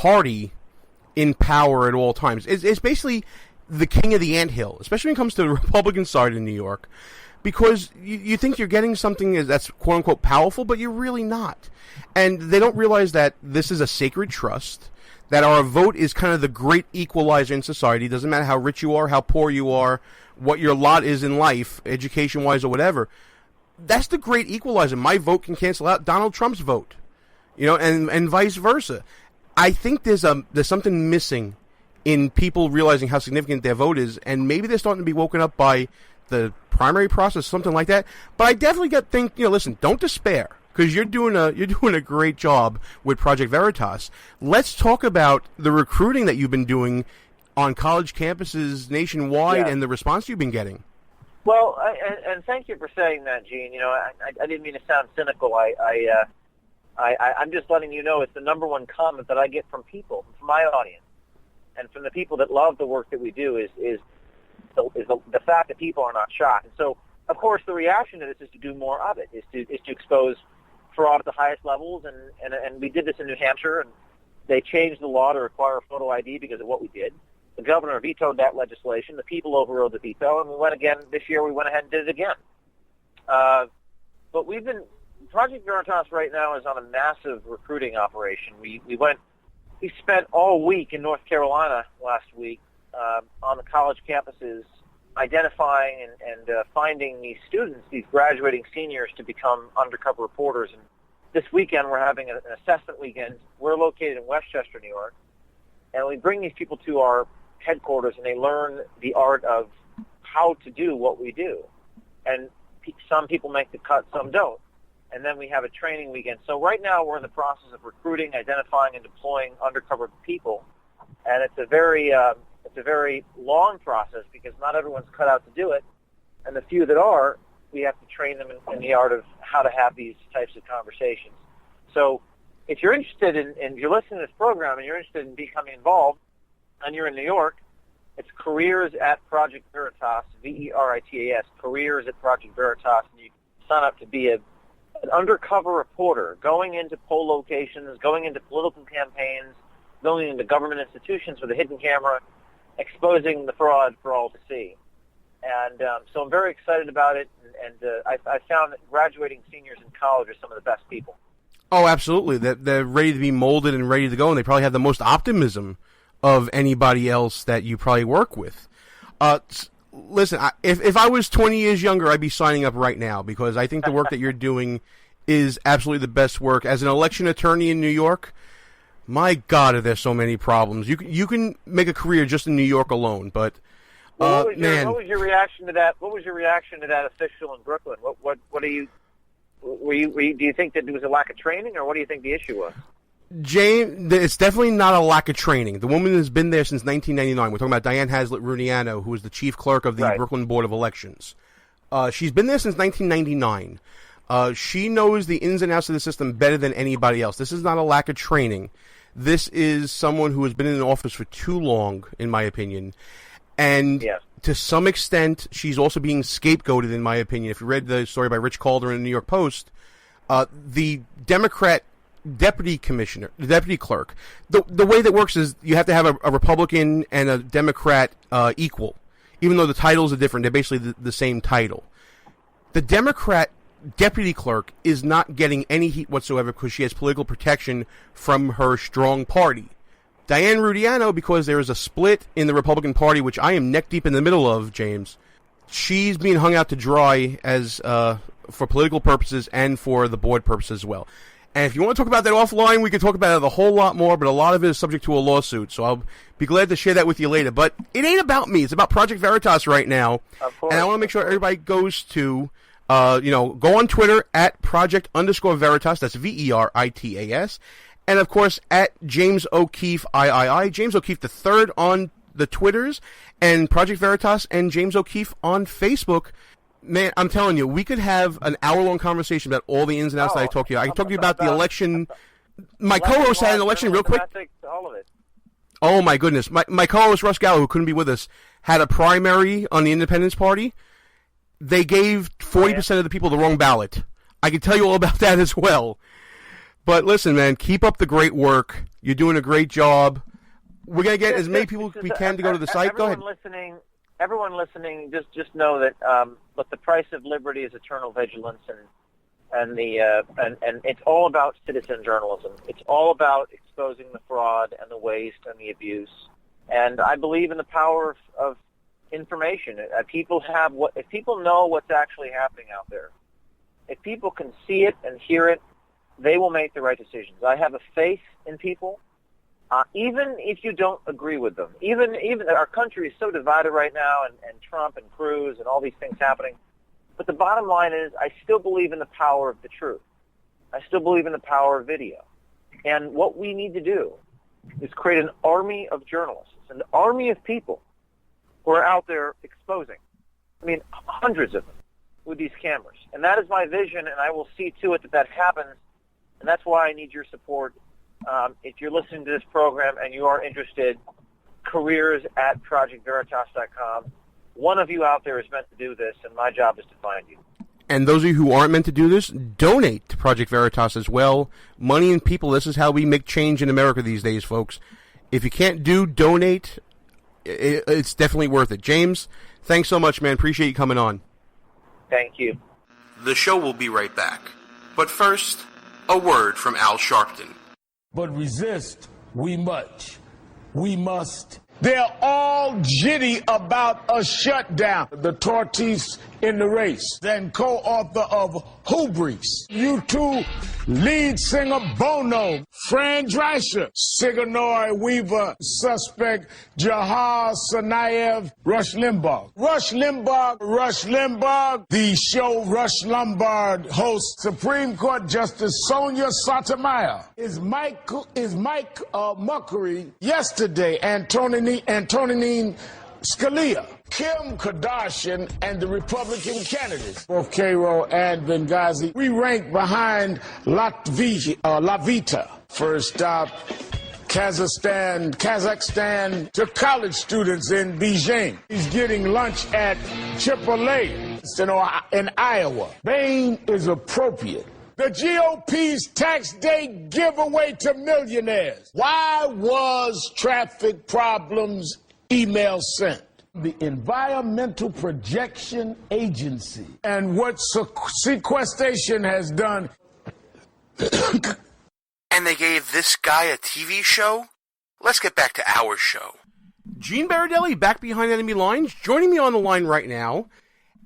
party in power at all times. It's basically the king of the anthill, especially when it comes to the Republican side in New York, because you think you're getting something that's quote-unquote powerful, but you're really not. And they don't realize that this is a sacred trust, that our vote is kind of the great equalizer in society. It doesn't matter how rich you are, how poor you are, what your lot is in life, education-wise or whatever. That's the great equalizer. My vote can cancel out Donald Trump's vote, and vice versa. I think there's something missing in people realizing how significant their vote is, and maybe they're starting to be woken up by the primary process, something like that. But I definitely think, listen, don't despair, because you're doing a great job with Project Veritas. Let's talk about the recruiting that you've been doing on college campuses nationwide and the response you've been getting. Well, and thank you for saying that, Gene. I didn't mean to sound cynical. I'm just letting you know it's the number one comment that I get from people, from my audience, and from the people that love the work that we do is the fact that people are not shocked. And so, of course, the reaction to this is to do more of it, is to expose fraud at the highest levels. And we did this in New Hampshire, and they changed the law to require a photo ID because of what we did. The governor vetoed that legislation. The people overrode the veto, and we went again this year. We went ahead and did it again. But Project Veritas right now is on a massive recruiting operation. We spent all week in North Carolina last week on the college campuses identifying and finding these students, these graduating seniors, to become undercover reporters. And this weekend we're having an assessment weekend. We're located in Westchester, New York, and we bring these people to our headquarters, and they learn the art of how to do what we do. And some people make the cut, some don't. And then we have a training weekend. So right now we're in the process of recruiting, identifying, and deploying undercover people. And it's a very long process because not everyone's cut out to do it. And the few that are, we have to train them in the art of how to have these types of conversations. So if you're interested if you're listening to this program and you're interested in becoming involved, and you're in New York, it's careers at Project Veritas, Veritas, careers at Project Veritas, and you can sign up to be an undercover reporter, going into poll locations, going into political campaigns, going into government institutions with a hidden camera, exposing the fraud for all to see. And so I'm very excited about it, and I found that graduating seniors in college are some of the best people. Oh, absolutely. They're ready to be molded and ready to go, and they probably have the most optimism of anybody else that you probably work with. Listen, if I was 20 years younger, I'd be signing up right now, because I think the work that you're doing is absolutely the best work. As an election attorney in New York, my God, are there so many problems. You can make a career just in New York alone, but what was your reaction to that? What was your reaction to that official in Brooklyn? What do you do you think that there was a lack of training, or what do you think the issue was? James, it's definitely not a lack of training. The woman has been there since 1999. We're talking about Diane Haslett-Rudiano, who is the chief clerk of the Brooklyn Board of Elections. She's been there since 1999. She knows the ins and outs of the system better than anybody else. This is not a lack of training. This is someone who has been in office for too long, in my opinion. And to some extent, she's also being scapegoated, in my opinion. If you read the story by Rich Calder in the New York Post, the Democrat deputy clerk, the way that works is you have to have a Republican and a Democrat equal, even though the titles are different. They're basically the same title. The Democrat deputy clerk is not getting any heat whatsoever because she has political protection from her strong party. Diane Rudiano, because there is a split in the Republican Party, which I am neck deep in the middle of, James, she's being hung out to dry as for political purposes and for the board purposes as well. And if you want to talk about that offline, we could talk about it a whole lot more, but a lot of it is subject to a lawsuit, so I'll be glad to share that with you later. But it ain't about me. It's about Project Veritas right now. Of course. And I want to make sure everybody goes to, go on Twitter at Project_Veritas. That's Veritas. And, of course, at James O'Keefe III. James O'Keefe III on the Twitters, and Project Veritas and James O'Keefe on Facebook. Man, I'm telling you, we could have an hour-long conversation about all the ins and outs that I talked to you. I can talk to you about the election. My co-host had an election real quick. All of it. Oh, my goodness. My co-host, Russ Gallo, who couldn't be with us, had a primary on the Independence Party. They gave 40% of the people the wrong ballot. I can tell you all about that as well. But listen, man, keep up the great work. You're doing a great job. We're going to get as many people as we can to go to the site. Go ahead. Everyone listening, just know that but the price of liberty is eternal vigilance, and it's all about citizen journalism. It's all about exposing the fraud and the waste and the abuse. And I believe in the power of information. If people know what's actually happening out there, if people can see it and hear it, they will make the right decisions. I have a faith in people. Even if you don't agree with them, even our country is so divided right now, and Trump and Cruz and all these things happening. But the bottom line is, I still believe in the power of the truth. I still believe in the power of video. And what we need to do is create an army of journalists, an army of people who are out there exposing. I mean, hundreds of them with these cameras. And that is my vision, and I will see to it that happens. And that's why I need your support. If you're listening to this program and you are interested, careers@projectveritas.com. One of you out there is meant to do this, and my job is to find you. And those of you who aren't meant to do this, donate to Project Veritas as well. Money and people, this is how we make change in America these days, folks. If you can't donate, it's definitely worth it. James, thanks so much, man. Appreciate you coming on. Thank you. The show will be right back. But first, a word from Al Sharpton. But resist we must. They're all jitty about a shutdown. The tortoise in the race, then co-author of Hubris. U2 lead singer Bono, Fran Drescher, Sigourney Weaver, suspect Jahar Tsarnaev, Rush Limbaugh. Rush Limbaugh, the show Rush Lombard hosts Supreme Court Justice Sonia Sotomayor. Is Mike Muckery yesterday, Antonin Scalia, Kim Kardashian, and the Republican candidates, both Cairo and Benghazi. We rank behind Lavita. First stop, Kazakhstan to college students in Beijing. He's getting lunch at Chipotle in Iowa. Bain is appropriate. The GOP's tax day giveaway to millionaires. Why was traffic problems email sent? The Environmental Projection Agency. And what sequestration has done. And they gave this guy a TV show? Let's get back to our show. Gene Baradelli back behind enemy lines. Joining me on the line right now,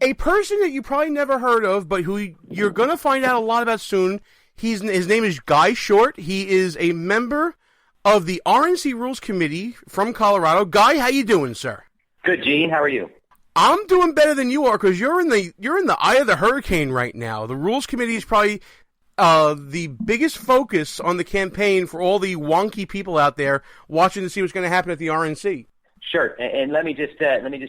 a person that you probably never heard of, but who you're going to find out a lot about soon. His name is Guy Short. He is a member of the RNC Rules Committee from Colorado. Guy, how you doing, sir? Good, Gene. How are you? I'm doing better than you are because you're in the eye of the hurricane right now. The Rules Committee is probably the biggest focus on the campaign for all the wonky people out there watching to see what's going to happen at the RNC. Sure, and let me just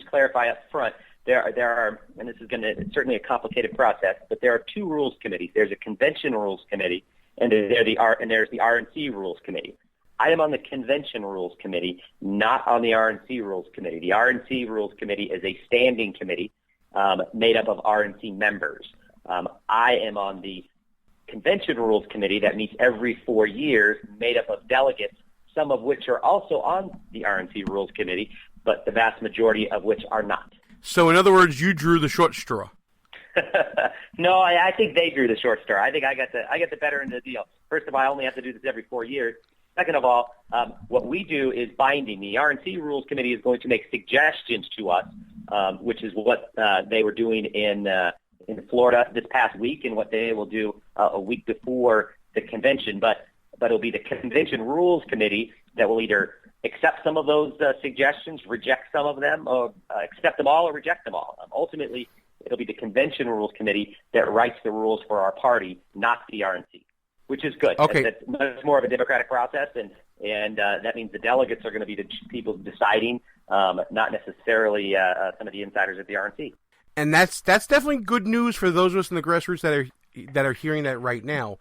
clarify up front. There are, and this is certainly a complicated process, but there are two rules committees. There's a convention rules committee, and there's the RNC rules committee. I am on the Convention Rules Committee, not on the RNC Rules Committee. The RNC Rules Committee is a standing committee made up of RNC members. I am on the Convention Rules Committee that meets every 4 years, made up of delegates, some of which are also on the RNC Rules Committee, but the vast majority of which are not. So, in other words, you drew the short straw. No, I think they drew the short straw. I think I got the better end of the deal. First of all, I only have to do this every 4 years. Second of all, what we do is binding. The RNC Rules Committee is going to make suggestions to us, which is what they were doing in Florida this past week and what they will do a week before the convention. But it'll be the Convention Rules Committee that will either accept some of those suggestions, reject some of them, or accept them all or reject them all. Ultimately, it'll be the Convention Rules Committee that writes the rules for our party, not the RNC. Which is good. Okay. That's much more of a democratic process, and that means the delegates are going to be the people deciding, not necessarily some of the insiders at the RNC. And that's definitely good news for those of us in the grassroots that are hearing that right now.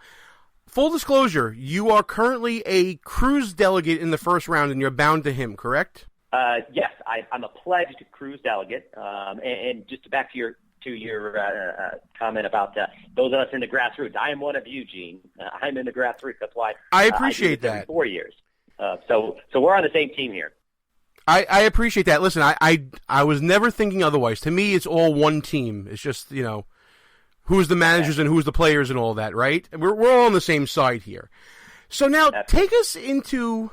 Full disclosure, you are currently a Cruz delegate in the first round, and you're bound to him, correct? Yes, I'm a pledged Cruz delegate, and just back to your comment about those of us in the grassroots. I am one of you, Gene. I'm in the grassroots. That's why I appreciate I do this every that. 4 years. So we're on the same team here. I appreciate that. Listen, I was never thinking otherwise. To me, it's all one team. It's just, who's the managers and who's the players and all that, right? We're all on the same side here. So now, take us into.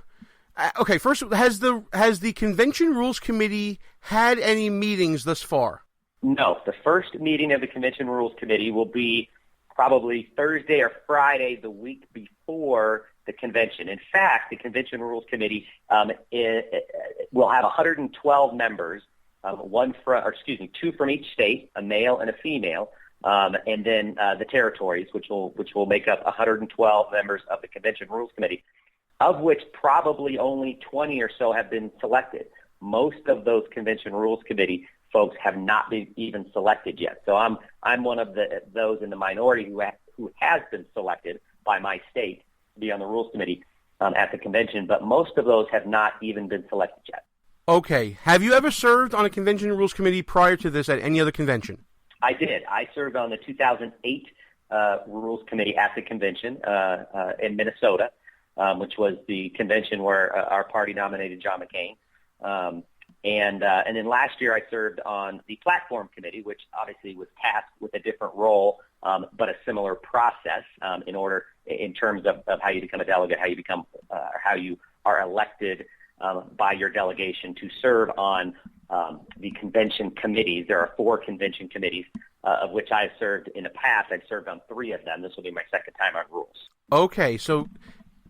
Okay, first, has the Convention Rules Committee had any meetings thus far? No, the first meeting of the Convention Rules Committee will be probably Thursday or Friday the week before the convention. In fact, the Convention Rules Committee will have 112 members, two from each state, a male and a female, and then the territories, which will make up 112 members of the Convention Rules Committee, of which probably only 20 or so have been selected. Most of those Convention Rules Committee folks have not been even selected yet. So I'm one of those in the minority who has been selected by my state to be on the Rules Committee at the convention, but most of those have not even been selected yet. Okay. Have you ever served on a Convention Rules Committee prior to this at any other convention? I did. I served on the 2008 Rules Committee at the convention in Minnesota, which was the convention where our party nominated John McCain. And then last year I served on the Platform Committee, which obviously was tasked with a different role, but a similar process in terms of how you become a delegate, how you are elected by your delegation to serve on the convention committees. There are 4 convention committees, of which I've served in the past. I've served on 3 of them. This will be my second time on rules. Okay, so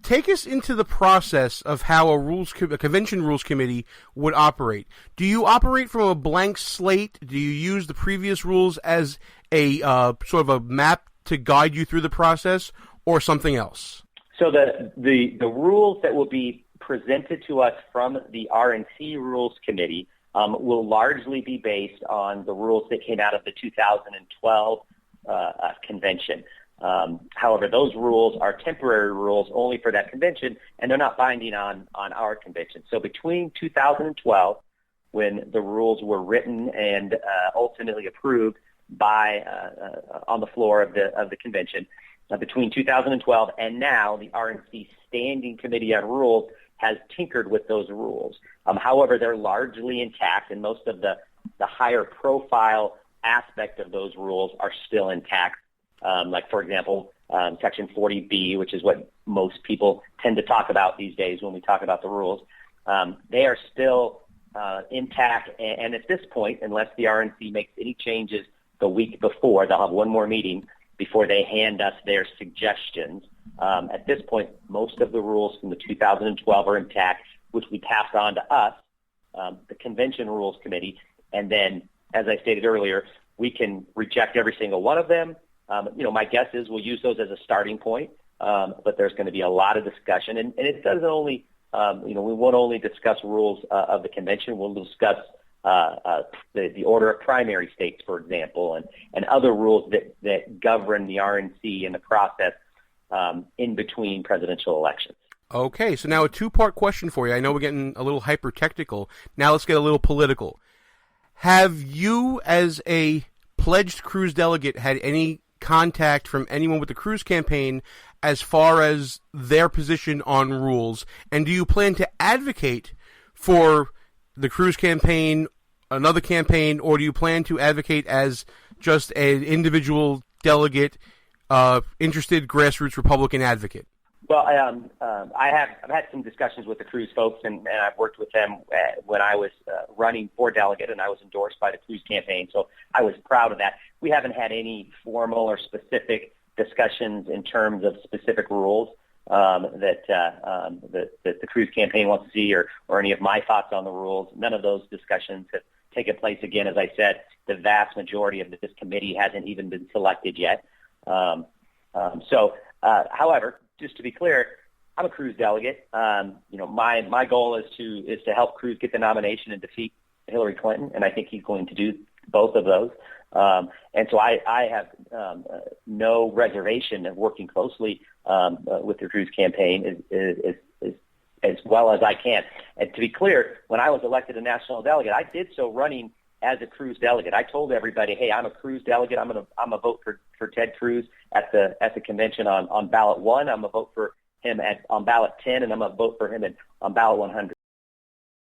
take us into the process of how a convention rules committee would operate. Do you operate from a blank slate? Do you use the previous rules as a sort of a map to guide you through the process, or something else? So the rules that will be presented to us from the R&C Rules Committee will largely be based on the rules that came out of the 2012 convention. However, those rules are temporary rules only for that convention, and they're not binding on our convention. So between 2012, when the rules were written and ultimately approved by on the floor of the convention, between 2012 and now, the R&C Standing Committee on Rules has tinkered with those rules. However, they're largely intact, and most of the higher profile aspect of those rules are still intact. Like, for example, Section 40B, which is what most people tend to talk about these days when we talk about the rules. They are still intact, and at this point, unless the RNC makes any changes the week before, they'll have one more meeting before they hand us their suggestions. At this point, most of the rules from the 2012 are intact, which we passed on to us, the Convention Rules Committee, and then, as I stated earlier, we can reject every single one of them. My guess is we'll use those as a starting point, but there's going to be a lot of discussion, and it doesn't only, we won't only discuss rules of the convention. We'll discuss the order of primary states, for example, and other rules that govern the RNC in the process in between presidential elections. Okay, so now a 2-part question for you. I know we're getting a little hyper-technical. Now let's get a little political. Have you, as a pledged Cruz delegate, had any contact from anyone with the Cruz campaign as far as their position on rules? And do you plan to advocate for the Cruz campaign, another campaign, or do you plan to advocate as just an individual delegate, interested grassroots Republican advocate? Well, I've had some discussions with the Cruz folks, and I've worked with them when I was running for delegate, and I was endorsed by the Cruz campaign, so I was proud of that. We haven't had any formal or specific discussions in terms of specific rules that the Cruz campaign wants to see, or any of my thoughts on the rules. None of those discussions have taken place. Again, as I said, the vast majority of this committee hasn't even been selected yet. However, just to be clear, I'm a Cruz delegate. My goal is to help Cruz get the nomination and defeat Hillary Clinton, and I think he's going to do both of those. And so I have no reservation of working closely with the Cruz campaign as well as I can. And to be clear, when I was elected a national delegate, I did so running as a Cruz delegate. I told everybody, hey, I'm a Cruz delegate. I'm a vote for Ted Cruz at the convention on ballot 1. I'm a vote for him on ballot 10, and I'm going to vote for him on ballot 100.